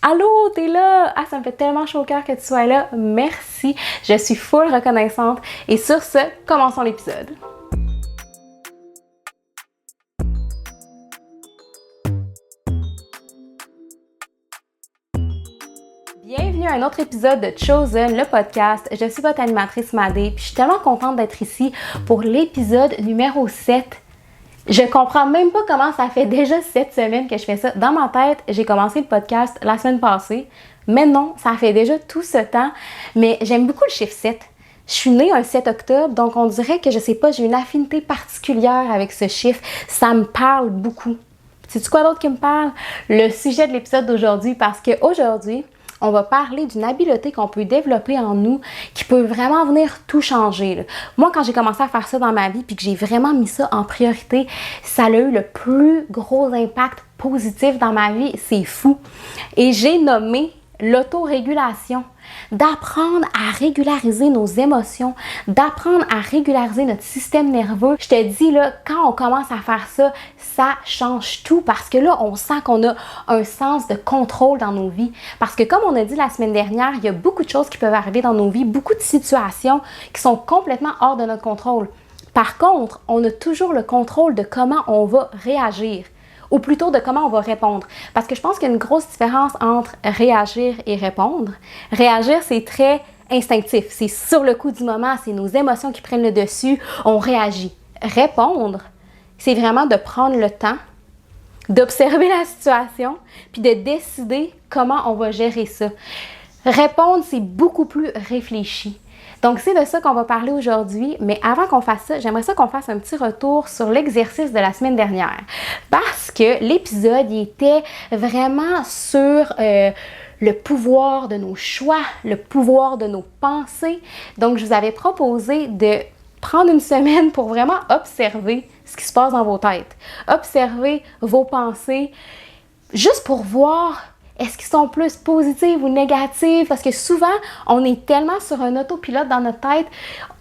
Allô, t'es là? Ah, ça me fait tellement chaud au cœur que tu sois là. Merci. Je suis full reconnaissante. Et sur ce, commençons l'épisode. Bienvenue à un autre épisode de Chosen, le podcast. Je suis votre animatrice Madé, puis je suis tellement contente d'être ici pour l'épisode numéro 7. Je comprends même pas comment ça fait déjà 7 semaines que je fais ça. Dans ma tête, j'ai commencé le podcast la semaine passée. Mais non, ça fait déjà tout ce temps. Mais j'aime beaucoup le chiffre 7. Je suis née un 7 octobre, donc on dirait que je sais pas, j'ai une affinité particulière avec ce chiffre. Ça me parle beaucoup. Sais-tu quoi d'autre qui me parle? Le sujet de l'épisode d'aujourd'hui, parce qu'aujourd'hui, on va parler d'une habileté qu'on peut développer en nous qui peut vraiment venir tout changer, là. Moi, quand j'ai commencé à faire ça dans ma vie puis que j'ai vraiment mis ça en priorité, ça a eu le plus gros impact positif dans ma vie. C'est fou. Et j'ai nommé l'autorégulation. D'apprendre à régulariser nos émotions, d'apprendre à régulariser notre système nerveux. Je te dis, là, quand on commence à faire ça, ça change tout parce que là, on sent qu'on a un sens de contrôle dans nos vies. Parce que comme on a dit la semaine dernière, il y a beaucoup de choses qui peuvent arriver dans nos vies, beaucoup de situations qui sont complètement hors de notre contrôle. Par contre, on a toujours le contrôle de comment on va réagir. Ou plutôt de comment on va répondre. Parce que je pense qu'il y a une grosse différence entre réagir et répondre. Réagir, c'est très instinctif. C'est sur le coup du moment, c'est nos émotions qui prennent le dessus, on réagit. Répondre, c'est vraiment de prendre le temps, d'observer la situation, puis de décider comment on va gérer ça. Répondre, c'est beaucoup plus réfléchi. Donc, c'est de ça qu'on va parler aujourd'hui, mais avant qu'on fasse ça, j'aimerais ça qu'on fasse un petit retour sur l'exercice de la semaine dernière. Parce que l'épisode, il était vraiment sur le pouvoir de nos choix, le pouvoir de nos pensées. Donc, je vous avais proposé de prendre une semaine pour vraiment observer ce qui se passe dans vos têtes. Observer vos pensées, juste pour voir est-ce qu'ils sont plus positives ou négatives? Parce que souvent, on est tellement sur un autopilote dans notre tête,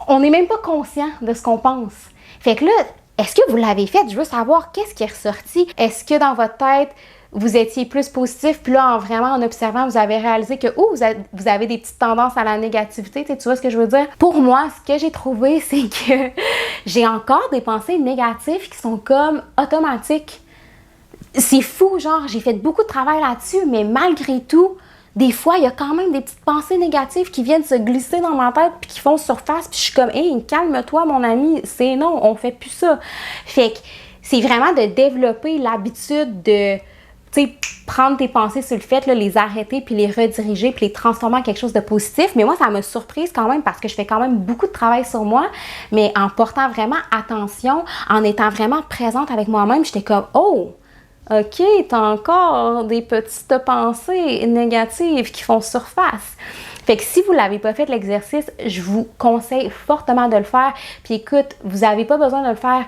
on n'est même pas conscient de ce qu'on pense. Fait que là, est-ce que vous l'avez fait? Je veux savoir qu'est-ce qui est ressorti. Est-ce que dans votre tête, vous étiez plus positif, puis là, vraiment en observant, vous avez réalisé que vous avez des petites tendances à la négativité, tu vois ce que je veux dire? Pour moi, ce que j'ai trouvé, c'est que j'ai encore des pensées négatives qui sont comme automatiques. C'est fou, genre, j'ai fait beaucoup de travail là-dessus, mais malgré tout, des fois, il y a quand même des petites pensées négatives qui viennent se glisser dans ma tête puis qui font surface, puis je suis comme « Hey, calme-toi, mon ami, c'est non, on fait plus ça. » Fait que c'est vraiment de développer l'habitude de, tu sais, prendre tes pensées sur le fait, là, les arrêter puis les rediriger puis les transformer en quelque chose de positif. Mais moi, ça m'a surprise quand même parce que je fais quand même beaucoup de travail sur moi, mais en portant vraiment attention, en étant vraiment présente avec moi-même, j'étais comme « Oh! » OK, t'as encore des petites pensées négatives qui font surface. Fait que si vous ne l'avez pas fait l'exercice, je vous conseille fortement de le faire. Puis écoute, vous n'avez pas besoin de le faire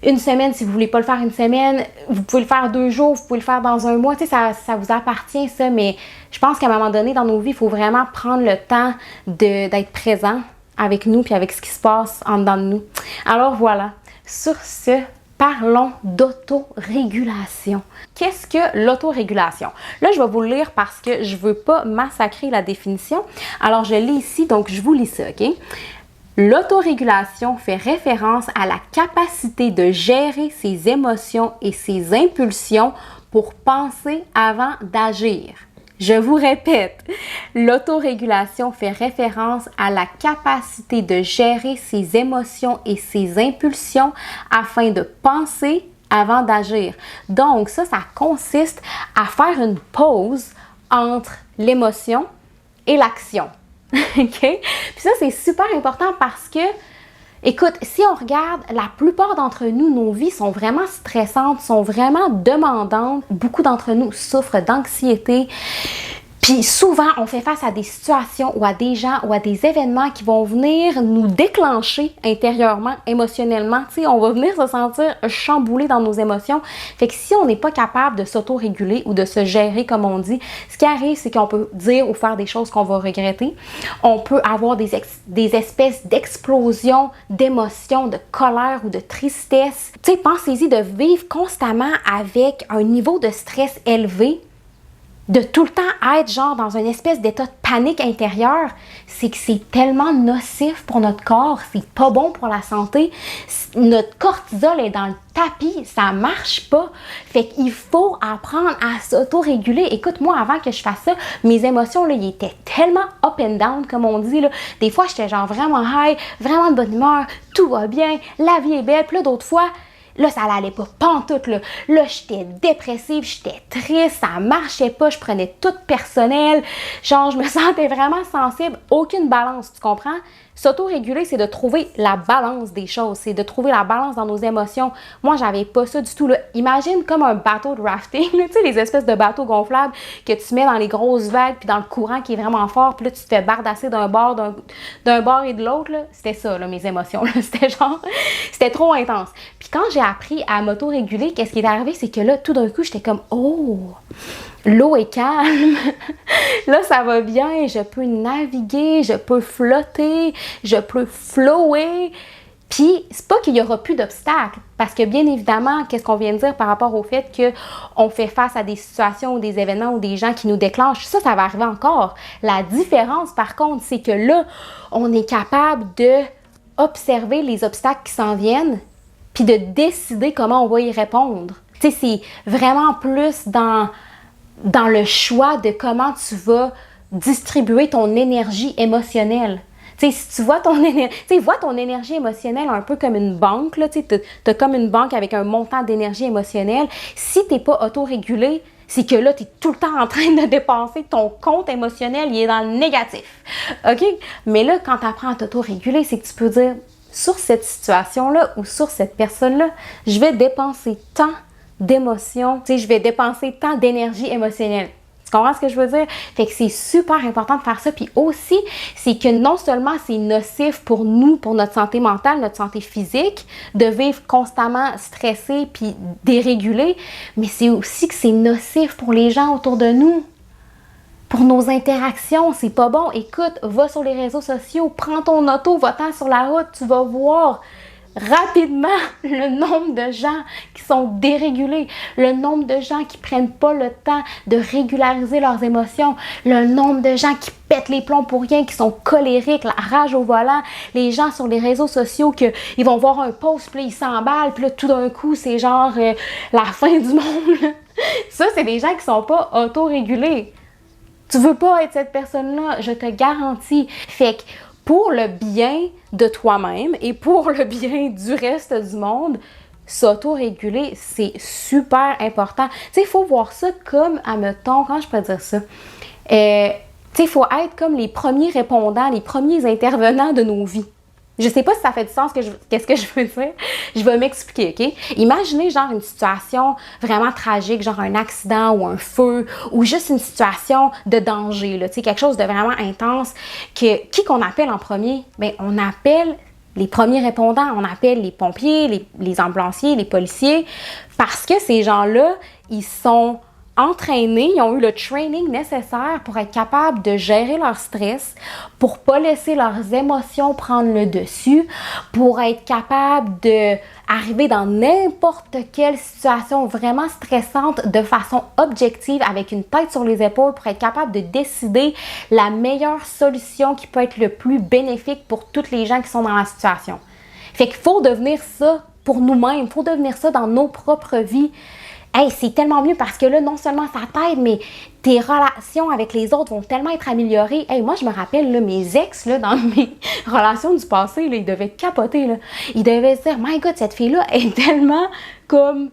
une semaine si vous ne voulez pas le faire une semaine. Vous pouvez le faire 2 jours, vous pouvez le faire dans un mois. Tu sais, ça vous appartient ça, mais je pense qu'à un moment donné dans nos vies, il faut vraiment prendre le temps d'être présent avec nous puis avec ce qui se passe en dedans de nous. Alors voilà, sur ce, parlons d'autorégulation. Qu'est-ce que l'autorégulation? Là, je vais vous le lire parce que je ne veux pas massacrer la définition. Alors, je lis ici, donc je vous lis ça, OK? L'autorégulation fait référence à la capacité de gérer ses émotions et ses impulsions pour penser avant d'agir. Je vous répète, l'autorégulation fait référence à la capacité de gérer ses émotions et ses impulsions afin de penser avant d'agir. Donc, ça consiste à faire une pause entre l'émotion et l'action. OK? Puis ça, c'est super important parce que, écoute, si on regarde, la plupart d'entre nous, nos vies sont vraiment stressantes, sont vraiment demandantes. Beaucoup d'entre nous souffrent d'anxiété. Puis souvent, on fait face à des situations ou à des gens ou à des événements qui vont venir nous déclencher intérieurement, émotionnellement. Tu sais, on va venir se sentir chamboulé dans nos émotions. Fait que si on n'est pas capable de s'auto-réguler ou de se gérer, comme on dit, ce qui arrive, c'est qu'on peut dire ou faire des choses qu'on va regretter. On peut avoir des espèces d'explosions d'émotions, de colère ou de tristesse. Tu sais, pensez-y de vivre constamment avec un niveau de stress élevé. de tout le temps être genre dans une espèce d'état de panique intérieure, c'est que c'est tellement nocif pour notre corps, c'est pas bon pour la santé. Notre cortisol est dans le tapis, ça marche pas. Fait qu'il faut apprendre à s'auto-réguler. Écoute, moi, avant que je fasse ça, mes émotions, là, ils étaient tellement up and down, comme on dit, là. Des fois, j'étais genre vraiment high, vraiment de bonne humeur, tout va bien, la vie est belle. Puis là, d'autres fois, là, ça allait pas pantoute, là. Là, j'étais dépressive, j'étais triste, ça marchait pas, je prenais tout personnel. Genre, je me sentais vraiment sensible. Aucune balance, tu comprends? S'auto-réguler, c'est de trouver la balance des choses. C'est de trouver la balance dans nos émotions. Moi, j'avais pas ça du tout, là. Imagine comme un bateau de rafting, là, tu sais, les espèces de bateaux gonflables que tu mets dans les grosses vagues puis dans le courant qui est vraiment fort. Puis là, tu te fais bardasser d'un bord et de l'autre, là. C'était ça, là, mes émotions, là. C'était genre... C'était trop intense. Puis quand j'ai appris à m'auto-réguler, qu'est-ce qui est arrivé? C'est que là, tout d'un coup, j'étais comme « Oh! » L'eau est calme, là ça va bien, je peux naviguer, je peux flotter, je peux flower. Puis c'est pas qu'il y aura plus d'obstacles, parce que bien évidemment, qu'est-ce qu'on vient de dire par rapport au fait qu'on fait face à des situations ou des événements ou des gens qui nous déclenchent, ça va arriver encore. La différence par contre, c'est que là, on est capable de observer les obstacles qui s'en viennent, puis de décider comment on va y répondre. Tu sais, c'est vraiment plus dans le choix de comment tu vas distribuer ton énergie émotionnelle. Tu sais, si tu vois ton énergie émotionnelle un peu comme une banque, là, tu sais, t'as comme une banque avec un montant d'énergie émotionnelle. Si t'es pas autorégulé, c'est que là, tu es tout le temps en train de dépenser, ton compte émotionnel, il est dans le négatif. OK? Mais là, quand tu apprends à t'autoréguler, c'est que tu peux dire, sur cette situation-là ou sur cette personne-là, je vais dépenser tant d'émotions, tu sais, je vais dépenser tant d'énergie émotionnelle. Tu comprends ce que je veux dire? Fait que c'est super important de faire ça. Puis aussi, c'est que non seulement c'est nocif pour nous, pour notre santé mentale, notre santé physique, de vivre constamment stressé puis dérégulé, mais c'est aussi que c'est nocif pour les gens autour de nous. Pour nos interactions, c'est pas bon. Écoute, va sur les réseaux sociaux, prends ton auto, va-t'en sur la route, tu vas voir rapidement le nombre de gens qui sont dérégulés, le nombre de gens qui prennent pas le temps de régulariser leurs émotions, le nombre de gens qui pètent les plombs pour rien, qui sont colériques, la rage au volant, les gens sur les réseaux sociaux ils vont voir un post, puis là, ils s'emballent, puis là, tout d'un coup, c'est genre la fin du monde. Ça, c'est des gens qui sont pas autorégulés. Tu veux pas être cette personne-là, je te garantis. Fait que pour le bien de toi-même et pour le bien du reste du monde, s'auto-réguler, c'est super important. Tu sais, il faut voir ça comme, admettons, comment je peux dire ça? Tu sais, il faut être comme les premiers répondants, les premiers intervenants de nos vies. Je sais pas si ça fait du sens, qu'est-ce que je veux dire. Je vais m'expliquer, OK? Imaginez genre une situation vraiment tragique, genre un accident ou un feu, ou juste une situation de danger, là, tu sais, quelque chose de vraiment intense. Qui qu'on appelle en premier? Bien, on appelle les premiers répondants, on appelle les pompiers, les ambulanciers, les policiers, parce que ces gens-là, ils sont entraînés, ils ont eu le training nécessaire pour être capables de gérer leur stress, pour pas laisser leurs émotions prendre le dessus, pour être capables d'arriver dans n'importe quelle situation vraiment stressante de façon objective, avec une tête sur les épaules, pour être capable de décider la meilleure solution qui peut être le plus bénéfique pour toutes les gens qui sont dans la situation. Fait qu'il faut devenir ça pour nous-mêmes, il faut devenir ça dans nos propres vies. Hey, c'est tellement mieux parce que là, non seulement ça t'aide, mais tes relations avec les autres vont tellement être améliorées. Hey, moi, je me rappelle, là, mes ex, là, dans mes relations du passé, là, ils devaient capoter, là. Ils devaient se dire, my God, cette fille-là est tellement comme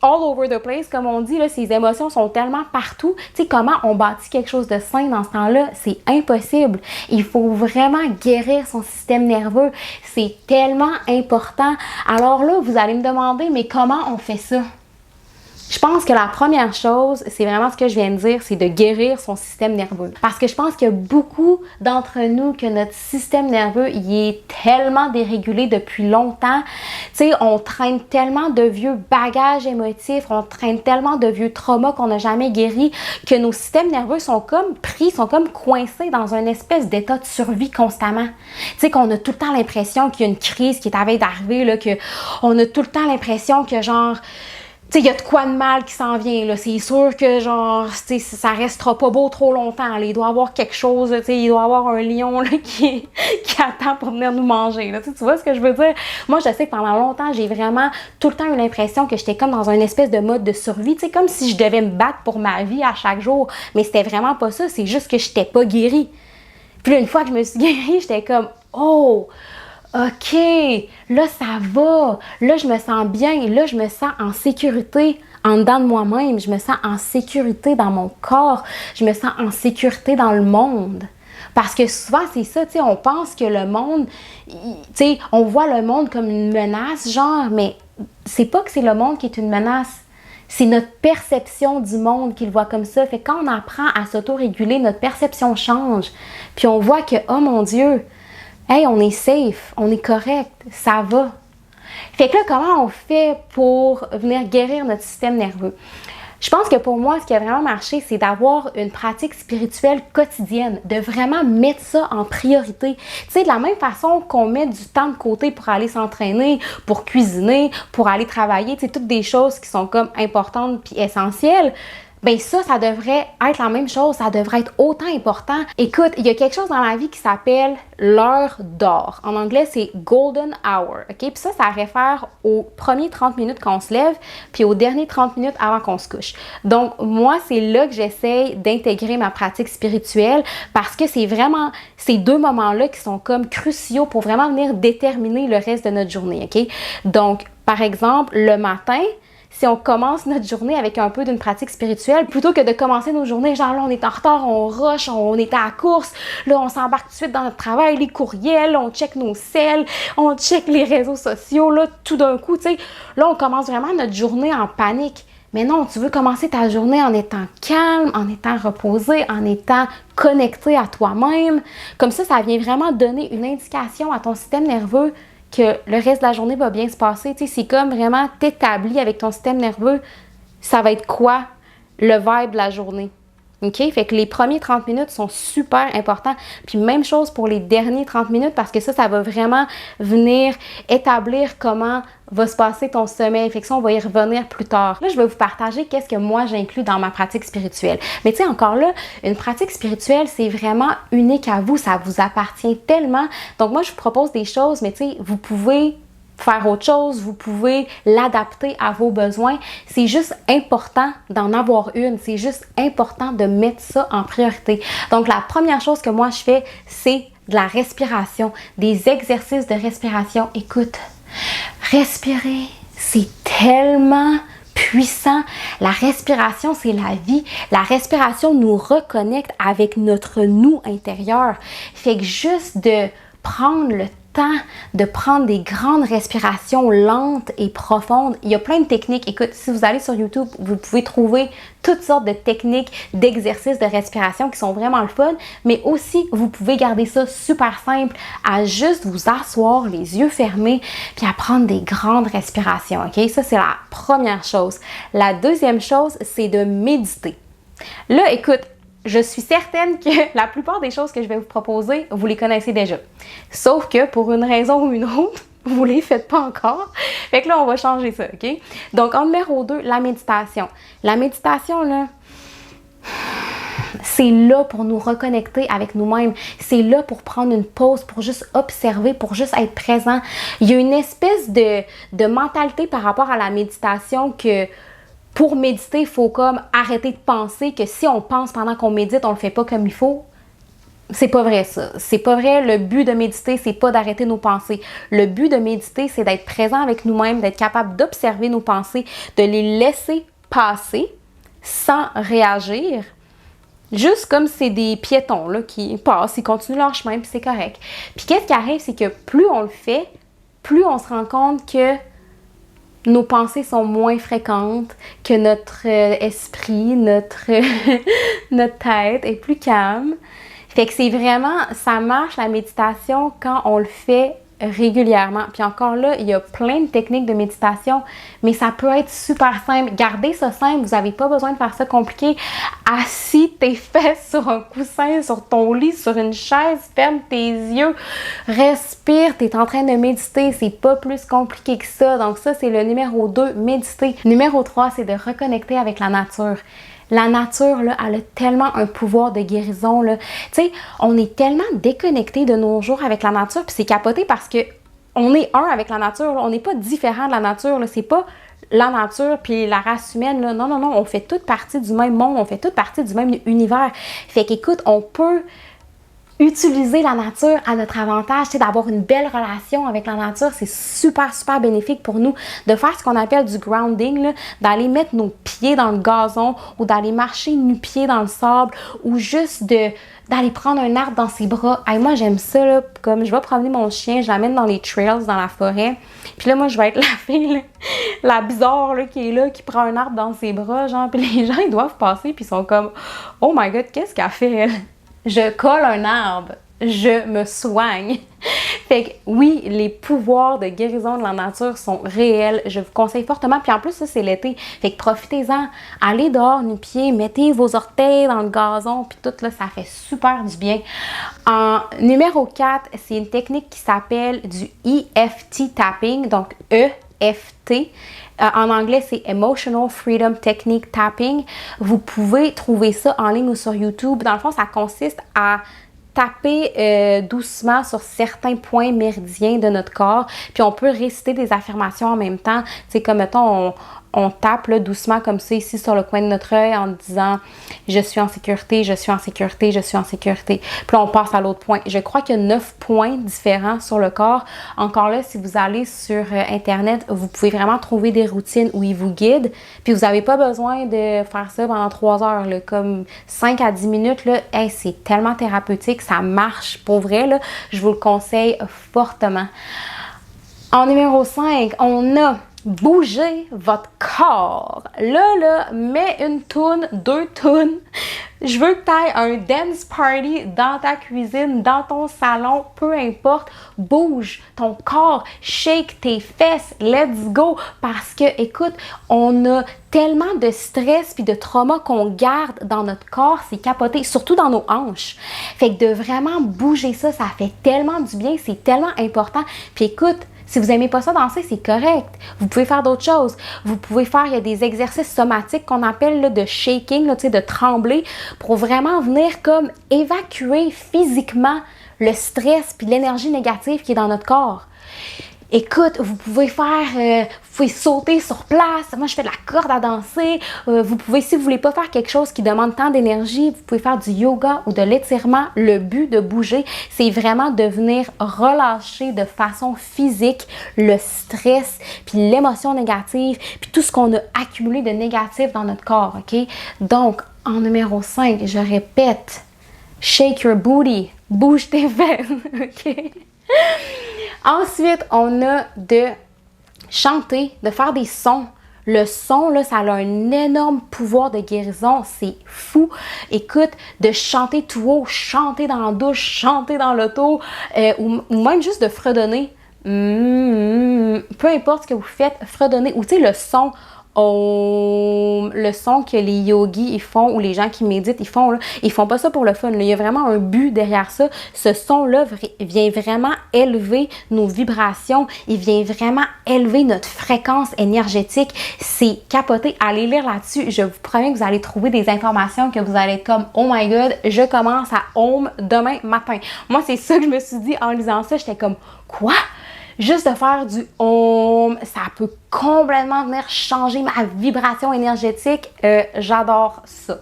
all over the place, comme on dit, là, ses émotions sont tellement partout. Tu sais, comment on bâtit quelque chose de sain dans ce temps-là? C'est impossible. Il faut vraiment guérir son système nerveux. C'est tellement important. Alors là, vous allez me demander, mais comment on fait ça? Je pense que la première chose, c'est vraiment ce que je viens de dire, c'est de guérir son système nerveux. Parce que je pense qu'il y a beaucoup d'entre nous que notre système nerveux, il est tellement dérégulé depuis longtemps. Tu sais, on traîne tellement de vieux bagages émotifs, on traîne tellement de vieux traumas qu'on n'a jamais guéris, que nos systèmes nerveux sont comme pris, sont comme coincés dans une espèce d'état de survie constamment. Tu sais, qu'on a tout le temps l'impression qu'il y a une crise qui est à veille d'arriver, là, qu'on a tout le temps l'impression que genre tu sais, il y a de quoi de mal qui s'en vient, là. C'est sûr que, genre, tu sais, ça restera pas beau trop longtemps, là. Il doit y avoir quelque chose, tu sais, il doit y avoir un lion, là, qui attend pour venir nous manger, là. Tu vois ce que je veux dire? Moi, je sais que pendant longtemps, j'ai vraiment tout le temps eu l'impression que j'étais comme dans une espèce de mode de survie, tu sais, comme si je devais me battre pour ma vie à chaque jour. Mais c'était vraiment pas ça, c'est juste que j'étais pas guérie. Puis là, une fois que je me suis guérie, j'étais comme, oh! OK, là, ça va. Là, je me sens bien. Là, je me sens en sécurité en dedans de moi-même. Je me sens en sécurité dans mon corps. Je me sens en sécurité dans le monde. Parce que souvent, c'est ça, tu sais, on pense que le monde, tu sais, on voit le monde comme une menace, genre, mais c'est pas que c'est le monde qui est une menace. C'est notre perception du monde qui le voit comme ça. Fait que quand on apprend à s'auto-réguler, notre perception change. Puis on voit que, oh mon Dieu, hey, on est safe, on est correct, ça va. Fait que là, comment on fait pour venir guérir notre système nerveux? Je pense que pour moi, ce qui a vraiment marché, c'est d'avoir une pratique spirituelle quotidienne, de vraiment mettre ça en priorité. Tu sais, de la même façon qu'on met du temps de côté pour aller s'entraîner, pour cuisiner, pour aller travailler, tu sais, toutes des choses qui sont comme importantes puis essentielles. Ben ça devrait être la même chose, ça devrait être autant important. Écoute, il y a quelque chose dans la vie qui s'appelle l'heure d'or. En anglais, c'est golden hour, OK? Puis ça réfère aux premiers 30 minutes quand on se lève, puis aux derniers 30 minutes avant qu'on se couche. Donc, moi, c'est là que j'essaie d'intégrer ma pratique spirituelle parce que c'est vraiment ces deux moments-là qui sont comme cruciaux pour vraiment venir déterminer le reste de notre journée, OK? Donc, par exemple, le matin, si on commence notre journée avec un peu d'une pratique spirituelle, plutôt que de commencer nos journées, genre là, on est en retard, on rush, on est à la course, là, on s'embarque tout de suite dans notre travail, les courriels, on check nos cels, on check les réseaux sociaux, là, tout d'un coup, tu sais, là, on commence vraiment notre journée en panique. Mais non, tu veux commencer ta journée en étant calme, en étant reposé, en étant connecté à toi-même. Comme ça vient vraiment donner une indication à ton système nerveux que le reste de la journée va bien se passer. Tu sais, c'est comme vraiment t'établir avec ton système nerveux, ça va être quoi le vibe de la journée. OK? Fait que les premiers 30 minutes sont super importants. Puis même chose pour les derniers 30 minutes parce que ça va vraiment venir établir comment va se passer ton sommeil. Fait que ça, on va y revenir plus tard. Là, je vais vous partager qu'est-ce que moi j'inclus dans ma pratique spirituelle. Mais tu sais, encore là, une pratique spirituelle, c'est vraiment unique à vous. Ça vous appartient tellement. Donc moi, je vous propose des choses, mais tu sais, vous pouvez faire autre chose, vous pouvez l'adapter à vos besoins. C'est juste important d'en avoir une. C'est juste important de mettre ça en priorité. Donc, la première chose que moi je fais, c'est de la respiration, des exercices de respiration. Écoute, respirer, c'est tellement puissant. La respiration, c'est la vie. La respiration nous reconnecte avec notre nous intérieur. Fait que juste de prendre le temps de prendre des grandes respirations lentes et profondes. Il y a plein de techniques. Écoute, si vous allez sur YouTube, vous pouvez trouver toutes sortes de techniques d'exercices de respiration qui sont vraiment le fun, mais aussi, vous pouvez garder ça super simple à juste vous asseoir, les yeux fermés, puis à prendre des grandes respirations, OK? Ça, c'est la première chose. La deuxième chose, c'est de méditer. Là, écoute, je suis certaine que la plupart des choses que je vais vous proposer, vous les connaissez déjà. Sauf que pour une raison ou une autre, vous ne les faites pas encore. Fait que là, on va changer ça, OK? Donc, en numéro 2, la méditation. La méditation, là, c'est là pour nous reconnecter avec nous-mêmes. C'est là pour prendre une pause, pour juste observer, pour juste être présent. Il y a une espèce de mentalité par rapport à la méditation que pour méditer, il faut comme arrêter de penser que si on pense pendant qu'on médite, on le fait pas comme il faut. C'est pas vrai ça. C'est pas vrai. Le but de méditer, c'est pas d'arrêter nos pensées. Le but de méditer, c'est d'être présent avec nous-mêmes, d'être capable d'observer nos pensées, de les laisser passer sans réagir. Juste comme c'est des piétons là, qui passent, ils continuent leur chemin, puis c'est correct. Puis qu'est-ce qui arrive, c'est que plus on le fait, plus on se rend compte que nos pensées sont moins fréquentes, que notre esprit, notre tête est plus calme. Fait que c'est vraiment, ça marche la méditation quand on le fait régulièrement. Puis encore là, il y a plein de techniques de méditation, mais ça peut être super simple. Gardez ça simple, vous n'avez pas besoin de faire ça compliqué. Assis tes fesses sur un coussin, sur ton lit, sur une chaise, ferme tes yeux, respire, tu es en train de méditer, c'est pas plus compliqué que ça. Donc ça, c'est le numéro 2, méditer. Numéro 3, c'est de reconnecter avec la nature. La nature, là, elle a tellement un pouvoir de guérison, là. Tu sais, on est tellement déconnecté de nos jours avec la nature, puis c'est capoté parce que on est un avec la nature, là. On n'est pas différent de la nature, là. C'est pas la nature puis la race humaine, là. Non, non, non, on fait toute partie du même monde, on fait toute partie du même univers. Fait qu'écoute, on peut utiliser la nature à notre avantage, c'est d'avoir une belle relation avec la nature, c'est super, super bénéfique pour nous de faire ce qu'on appelle du grounding, là, d'aller mettre nos pieds dans le gazon ou d'aller marcher nu-pieds dans le sable ou juste d'aller prendre un arbre dans ses bras. Hey, moi, j'aime ça, là, comme je vais promener mon chien, je l'amène dans les trails, dans la forêt, puis là, moi, je vais être la fille, là, la bizarre, là, qui est là, qui prend un arbre dans ses bras, genre, puis les gens, ils doivent passer, puis ils sont comme « Oh my God, qu'est-ce qu'elle fait, elle? » Je colle un arbre, je me soigne. Fait que oui, les pouvoirs de guérison de la nature sont réels. Je vous conseille fortement. Puis en plus, ça, c'est l'été. Fait que profitez-en. Allez dehors, nu-pieds, mettez vos orteils dans le gazon, puis tout, là, ça fait super du bien. En numéro 4, c'est une technique qui s'appelle du EFT tapping, donc EFT. En anglais, c'est Emotional Freedom Technique Tapping. Vous pouvez trouver ça en ligne ou sur YouTube. Dans le fond, ça consiste à taper doucement sur certains points méridiens de notre corps. Puis on peut réciter des affirmations en même temps. C'est comme, mettons, on tape là, doucement comme ça ici sur le coin de notre œil en disant « Je suis en sécurité, je suis en sécurité, je suis en sécurité ». Puis là, on passe à l'autre point. Je crois qu'il y a 9 points différents sur le corps. Encore là, si vous allez sur Internet, vous pouvez vraiment trouver des routines où ils vous guident. Puis vous n'avez pas besoin de faire ça pendant 3 heures. Là, comme 5 à 10 minutes, là, hey, c'est tellement thérapeutique, ça marche pour vrai. Là, je vous le conseille fortement. En numéro 5, on a bougez votre corps. Là, mets une toune, 2 tounes. Je veux que tu ailles un dance party dans ta cuisine, dans ton salon, peu importe. Bouge ton corps, shake tes fesses, let's go. Parce que, écoute, on a tellement de stress puis de trauma qu'on garde dans notre corps, c'est capoté, surtout dans nos hanches. Fait que de vraiment bouger ça, ça fait tellement du bien, c'est tellement important. Puis écoute, si vous n'aimez pas ça danser, c'est correct. Vous pouvez faire d'autres choses. Vous pouvez faire, il y a des exercices somatiques qu'on appelle là, de shaking, là, de trembler, pour vraiment venir comme évacuer physiquement le stress puis l'énergie négative qui est dans notre corps. Écoute, vous pouvez faire, vous pouvez sauter sur place. Moi, je fais de la corde à danser. Vous pouvez, si vous voulez pas faire quelque chose qui demande tant d'énergie, vous pouvez faire du yoga ou de l'étirement. Le but de bouger, c'est vraiment de venir relâcher de façon physique le stress, puis l'émotion négative, puis tout ce qu'on a accumulé de négatif dans notre corps, OK? Donc, en numéro 5, je répète, shake your booty, bouge tes fesses, OK? Ensuite, on a de chanter, de faire des sons. Le son, là, ça a un énorme pouvoir de guérison. C'est fou. Écoute, de chanter tout haut, chanter dans la douche, chanter dans l'auto, ou même juste de fredonner. Peu importe ce que vous faites, fredonner. Ou tu sais, le son que les yogis ils font ou les gens qui méditent ils font pas ça pour le fun. Là. Il y a vraiment un but derrière ça. Ce son-là vient vraiment élever nos vibrations. Il vient vraiment élever notre fréquence énergétique. C'est capoté. Allez lire là-dessus. Je vous promets que vous allez trouver des informations que vous allez être comme « Oh my God, je commence à Om demain matin. » Moi, c'est ça que je me suis dit en lisant ça. J'étais comme « Quoi? » Juste de faire du Om, ça peut complètement venir changer ma vibration énergétique. J'adore ça.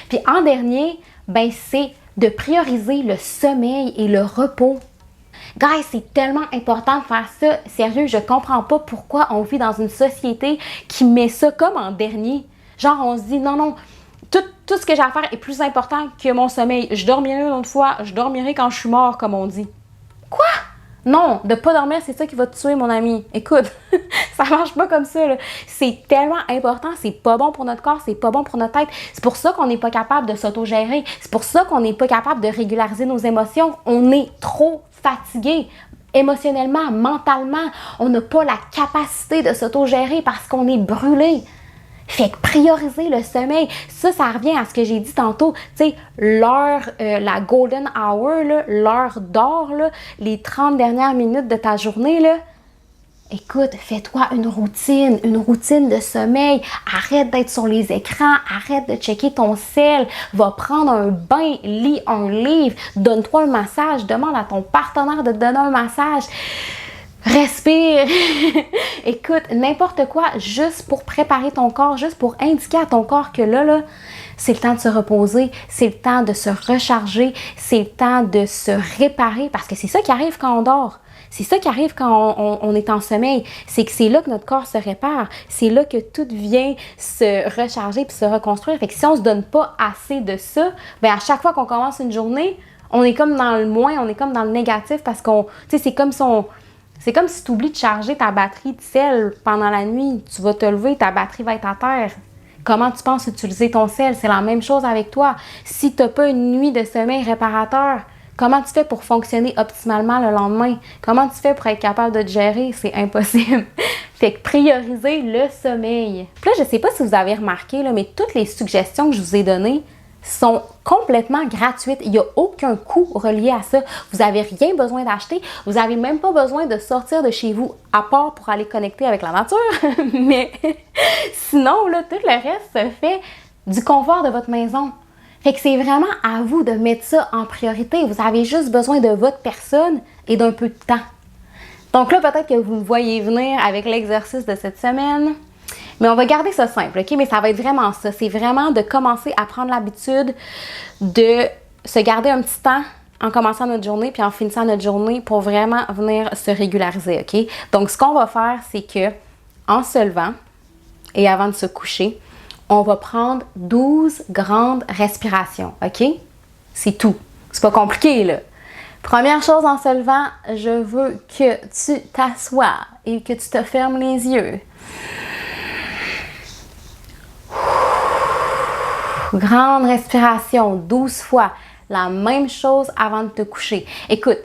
Puis en dernier, ben c'est de prioriser le sommeil et le repos. Guys, c'est tellement important de faire ça. Sérieux, je comprends pas pourquoi on vit dans une société qui met ça comme en dernier. Genre, on se dit non, tout ce que j'ai à faire est plus important que mon sommeil. Je dormirai une autre fois, je dormirai quand je suis mort, comme on dit. Quoi? Non, de pas dormir, c'est ça qui va te tuer, mon ami. Écoute, ça marche pas comme ça, là. C'est tellement important, c'est pas bon pour notre corps, c'est pas bon pour notre tête. C'est pour ça qu'on n'est pas capable de s'autogérer. C'est pour ça qu'on n'est pas capable de régulariser nos émotions. On est trop fatigué. émotionnellement, mentalement, on n'a pas la capacité de s'autogérer parce qu'on est brûlé. Fait que prioriser le sommeil, ça revient à ce que j'ai dit tantôt, tu sais, l'heure, la golden hour, là, l'heure d'or, là, les 30 dernières minutes de ta journée, là, écoute, fais-toi une routine de sommeil. Arrête d'être sur les écrans, arrête de checker ton cell, va prendre un bain, lis un livre, donne-toi un massage, demande à ton partenaire de te donner un massage. Respire. Écoute, n'importe quoi, juste pour préparer ton corps, juste pour indiquer à ton corps que là, c'est le temps de se reposer, c'est le temps de se recharger, c'est le temps de se réparer, parce que c'est ça qui arrive quand on dort. C'est ça qui arrive quand on est en sommeil. C'est que c'est là que notre corps se répare. C'est là que tout vient se recharger puis se reconstruire. Fait que si on se donne pas assez de ça, bien à chaque fois qu'on commence une journée, on est comme dans le moins, on est comme dans le négatif parce qu'on, tu sais, c'est comme si tu oublies de charger ta batterie de sel pendant la nuit. Tu vas te lever, ta batterie va être à terre. Comment tu penses utiliser ton sel? C'est la même chose avec toi. Si tu n'as pas une nuit de sommeil réparateur, comment tu fais pour fonctionner optimalement le lendemain? Comment tu fais pour être capable de te gérer? C'est impossible. Fait que prioriser le sommeil. Puis là, je ne sais pas si vous avez remarqué, là, mais toutes les suggestions que je vous ai données sont complètement gratuites. Il n'y a aucun coût relié à ça. Vous n'avez rien besoin d'acheter. Vous n'avez même pas besoin de sortir de chez vous, à part pour aller connecter avec la nature. Mais sinon, là, tout le reste se fait du confort de votre maison. Fait que c'est vraiment à vous de mettre ça en priorité. Vous avez juste besoin de votre personne et d'un peu de temps. Donc là, peut-être que vous me voyez venir avec l'exercice de cette semaine. Mais on va garder ça simple, OK? Mais ça va être vraiment ça. C'est vraiment de commencer à prendre l'habitude de se garder un petit temps en commençant notre journée puis en finissant notre journée pour vraiment venir se régulariser, OK? Donc, ce qu'on va faire, c'est que en se levant et avant de se coucher, on va prendre 12 grandes respirations, OK? C'est tout. C'est pas compliqué, là. Première chose en se levant, je veux que tu t'assoies et que tu te fermes les yeux. Grande respiration, 12 fois. La même chose avant de te coucher. Écoute,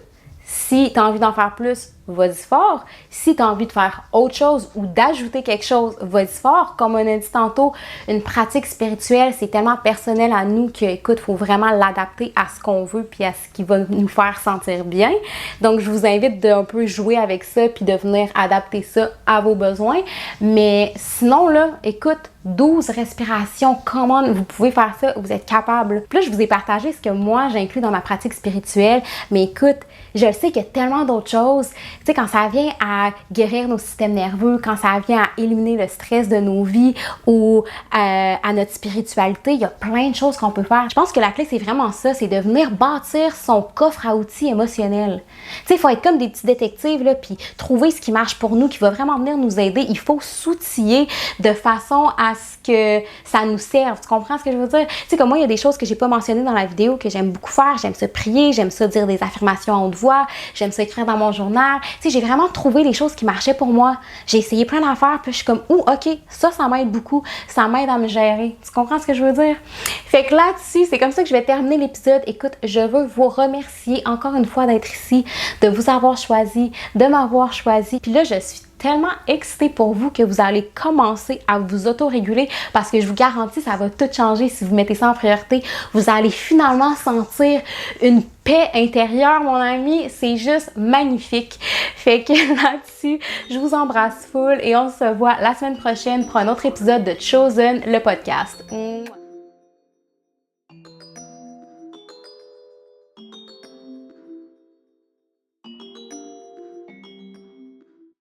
si tu as envie d'en faire plus, vas-y fort. Si tu as envie de faire autre chose ou d'ajouter quelque chose, vas-y fort. Comme on a dit tantôt, une pratique spirituelle, c'est tellement personnel à nous que, écoute, il faut vraiment l'adapter à ce qu'on veut puis à ce qui va nous faire sentir bien. Donc, je vous invite d'un peu jouer avec ça puis de venir adapter ça à vos besoins. Mais sinon, là, écoute, 12 respirations, comment vous pouvez faire ça, vous êtes capable. Puis là, je vous ai partagé ce que moi, j'inclus dans ma pratique spirituelle. Mais écoute, je sais qu'il y a tellement d'autres choses. Tu sais, quand ça vient à guérir nos systèmes nerveux, quand ça vient à éliminer le stress de nos vies ou à notre spiritualité, il y a plein de choses qu'on peut faire. Je pense que la clé, c'est vraiment ça, c'est de venir bâtir son coffre à outils émotionnel. Tu sais, il faut être comme des petits détectives, là, puis trouver ce qui marche pour nous, qui va vraiment venir nous aider. Il faut s'outiller de façon à ce que ça nous serve. Tu comprends ce que je veux dire? Tu sais, comme moi, il y a des choses que j'ai pas mentionnées dans la vidéo que j'aime beaucoup faire. J'aime ça prier, j'aime ça dire des affirmations à haute voix, j'aime ça écrire dans mon journal. Tu sais, j'ai vraiment trouvé les choses qui marchaient pour moi. J'ai essayé plein d'affaires, puis je suis comme, OK, ça m'aide beaucoup. Ça m'aide à me gérer. Tu comprends ce que je veux dire? Fait que là-dessus, c'est comme ça que je vais terminer l'épisode. Écoute, je veux vous remercier encore une fois d'être ici, de vous avoir choisi, de m'avoir choisi. Puis là, je suis tellement excitée pour vous que vous allez commencer à vous auto-réguler parce que je vous garantis, ça va tout changer si vous mettez ça en priorité. Vous allez finalement sentir une paix intérieure, mon ami. C'est juste magnifique. Fait que là-dessus, je vous embrasse full et on se voit la semaine prochaine pour un autre épisode de Chosen, le podcast.